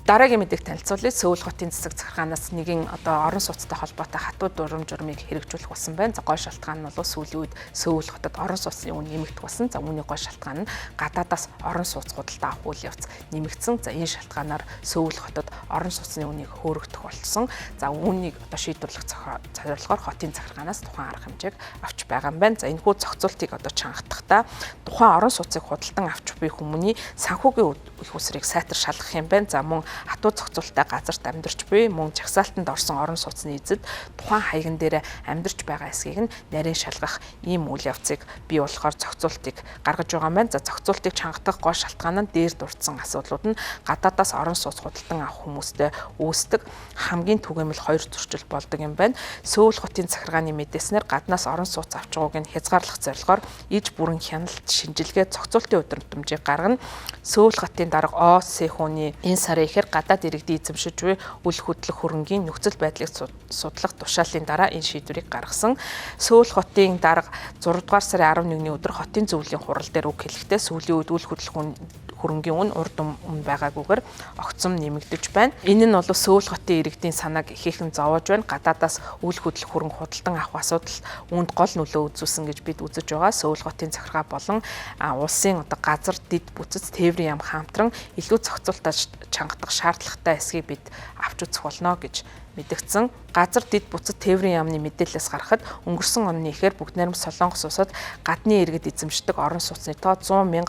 Дараагийн мэдээг танилцуулъя. Сөүл хотын засаг захиргаанаас нэгэн орон сууцтай холбоотой хатуу дүрм журмыг хэрэгжүүлэх болсон байна. За гол шалтгаан нь бол сүүлийн үед Сөүл хотод орон сууцны үн нэмэгдэх болсон. За үүний гол шалтгаан нь гадаадаас орон сууц худалдаа авах үйл явц нэмэгдсэн. За энэ шалтгаанаар Сөүл хотод орон сууцны үнийг хөөрөгдөх болсон. За үүнийг шийдвэрлэх зорилгоор хотын захиргаанаас тухайн арга хэмжээг авч байгаа юм байна. За энэхүү зохицуултыг чангадахдаа тухайн орон сууцыг худалдан авч буй хүмүүний санхүүгийн их усрыг сайтар шалгах юм байна. За мөн хатуу зохицуулттай газарт амьдарч буй мөн жагсаалтанд орсон орон сууцны эзэд тухайн хаягн дээр амьдарч байгаа эсгийг нь нарийн шалгах ийм үйл явцыг бий болохоор зохицуултыг гаргаж байгаа юм байна. За зохицуултыг чангадах гол шалтгаан нь дээр дурдсан асуудлууд нь гадаадаас орон сууц худалдан авах хүмүүстэй үүсдэг хамгийн түгээмэл хоёр зөрчил болдог юм байна. Сөүл хотын захиргааны мэдээснээр гаднаас орон сууц авч байгааг нь хязгаарлах зорилгоор иж бүрэн хяналт шинжилгээ зохицуултын өдрөмжийг гаргана. Сөүл хотын дарга ОС-ний энэ сарын ихэр гадаад иргэдийн эзэмшиж буй үл хөдлөх хөрөнгийн нөхцөл байдлыг судлах тушаалын дараа энэ шийдвэрийг гаргасан. Сөүл хотын дарга 6 дугаар сарын 11-ний өдөр хотын зөвлөлийн хурал дээр үг хэлэхдээ сүүлийн үед үл хөдлөх хөрөнгийн үн урд өмнө байгаагүйгээр огцом нэмэгдэж байна. Энэ нь бол Сөүл хотын иргэдийн санааг ихээхэн зовоож байна. Гадаадаас үл хөдлөх хөрөнгө худалдан авах асуудал үүнд гол нөлөө үзүүлсэн гэж бид үзэж байгаа. Сөүл хотын захиргаа болон улсын газар дэд бүцэц тээврийн яам хамтран илүү зохицуултаа чангадах шаардлагатай эсгийг бид авч үзэх болно гэж мэдгдсэн. Газар дэд бүцэд тээврийн яамны мэдээлэлээс гарахад өнгөрсөн оны ихэр бүгд найрамд Солонгос улсад гадны иргэд эзэмшдэг орон сууцны тоо 100,216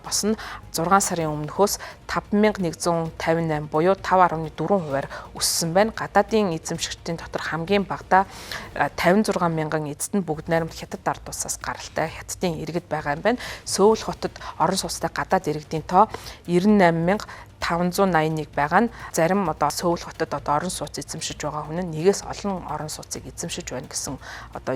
босно 6 сарын өмнөхөөс 5,158 буюу 5.4% өссөн байна. Гадаадын эзэмшигчдийн дотор хамгийн багадаа 56,000 эзэд нь бүгд найрамд хятад ард улсаас гаралтай хятадын иргэд байгаа юм байна. Сөүл хотод орон сууцтай гадаад иргэдийн тоо 98,581 байгаа нь зарим Сөүл хотод орон сууц эзэмшиж байгаа хүн нь нэгээс олон орон сууцыг эзэмшиж байна гэсэн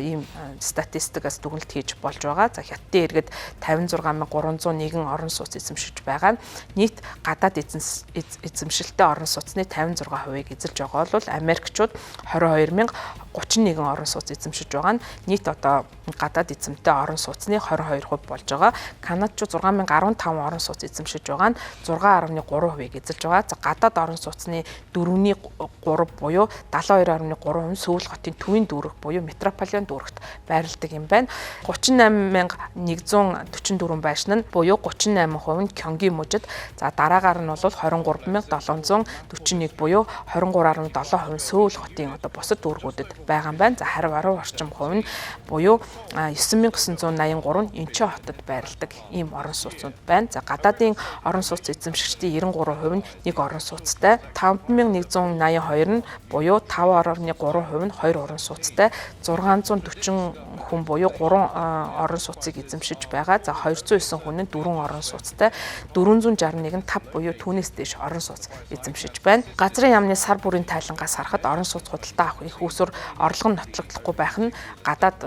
ийм статистикаас дүгнэлт хийж болж байгаа. За хятадын иргэд 56,301 орон сууц эзэмшиж байгаа. Нийт гадаад эзэмшилтэй орон сууцны 56%-ийг эзэлж байгаа бол Америкчууд 22,031 орон сууц эзэмшиж байгаа нь нийт гадаад эзэмтэй орон сууцны 22% болж байгаа. Канадчууд 6,015 орон сууц эзэмшиж байгаа нь 6.3%-ийг эзэлж байгаа. За гадаад орон сууцны 4.3 буюу 72.3% Сөүл хотын төвийн дүүрэг буюу метрополийн дүүрэгт байрладаг юм байна. 38,144 байшин нь буюу 38% нь Кёнгийн мужид. За дараагаар нь бол 23,741 буюу 23.7% Сөүл хотын бусад дүүргүүдэд байгаа юм байна. За харин баруун орчим хувь нь буюу 9,983 нь Инчхон хотод байрладаг ийм орон сууцуд байна. За гадаадын орон сууц эзэмшигчдийн 93% нь нэг орон сууцтай, 5,182 нь буюу 5.3% нь хоёр орон сууцтай, 640 хүн буюу 3 орон сууцыг эзэмшиж байгаа. За 209 хүн нь 4 орон сууцтай, 461 нь 5 буюу түүнээс дээш орон сууц эзэмшиж байна. Газрын яамны сар бүрийн тайлангаас харахад орон сууц худалдаа авах их усүр орлого нь нотлогдохгүй байх нь гадаад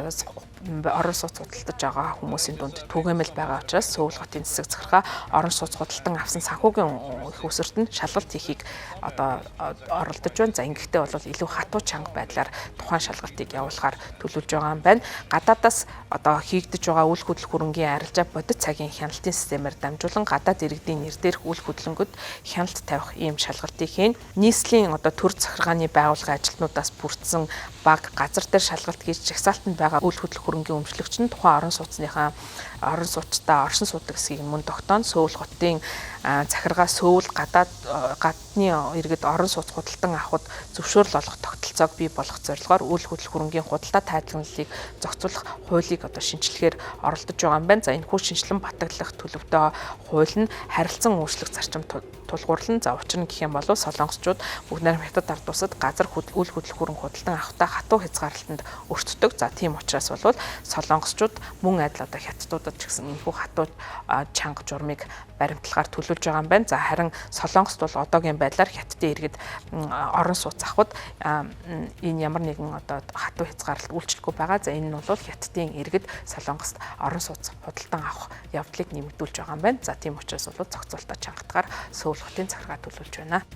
орон сууц худалдаж байгаа хүмүүсийн дунд түгээмэл байгаа учраас Сөүл хотын засаг захиргаа орон сууц худалдан авсан санхүүгийн их усүрт нь шалгалт хийхийг оролдож байна. За ингэхдээ бол илүү хатуу чанга байдлаар тухайн шалгалтыг явуулахаар төлөвлөж байгаа юм байна. Гадаадаас хийгдэж байгаа үл хөдлөх хөрөнгийн арилжаа бодит цагийн хяналтын системээр дамжуулан гадаад иргэдийн нэр дээрх үл хөдлөнгөд хяналт тавих ийм шалгалтыг хийн. Нийслэлийн төр захиргааны байгууллагын ажилтнуудаас бүрдсэн баг газар дээр шалгалт хийж жагсаалтанд байгаа үл хөдлөх хөрөнгийн өмчлөгч нь тухайн орон сууцныхаа орон сууцтай оршин суудаг эсгийг мөн тогтооно. Сөүл хотын захиргаа Сөүл гадны иргэд орон сууц худалдан авахд зөвшөөрөл олох тогтолцоог бий болгох зорилгоор үл хөдлөх хөрөнгийн худалдаа тайлбарлалыг зохицуулах хуулийг шинжилгээр оролдож байгаа юм байна. За энэхүү шинжилэн баталгах төлөвтэй хууль нь харилцан өөрчлөх зарчим тулгуурлан за учир нь гэх юм бол солонгосчууд бүгд найрамд хятад ард улсад газар үл хөдлөх хөрөнгө худалдан авахдаа хатуу хязгаарлалтанд өртдөг. За тийм учраас бол солонгосчууд мөн адил хятадуудад ч гэсэн энэхүү хатуу чанга журмыг баримтлагаар төлөвлөж байгаа юм байна. За харин Солонгост бол одоогийн байдлаар хятадын иргэд орон сууц авахд энэ ямар нэгэн хатуу хязгаарлалт үйлчлэхгүй байгаа. За энэ нь бол хятадын иргэд Солонгост орон сууц худалдан авах явдлыг нэмэгдүүлж байгаа юм байна. За тийм учраас бол зохицуулалтаа чангатгаар Сөүл хотын захиргаа төлөвлөж байна.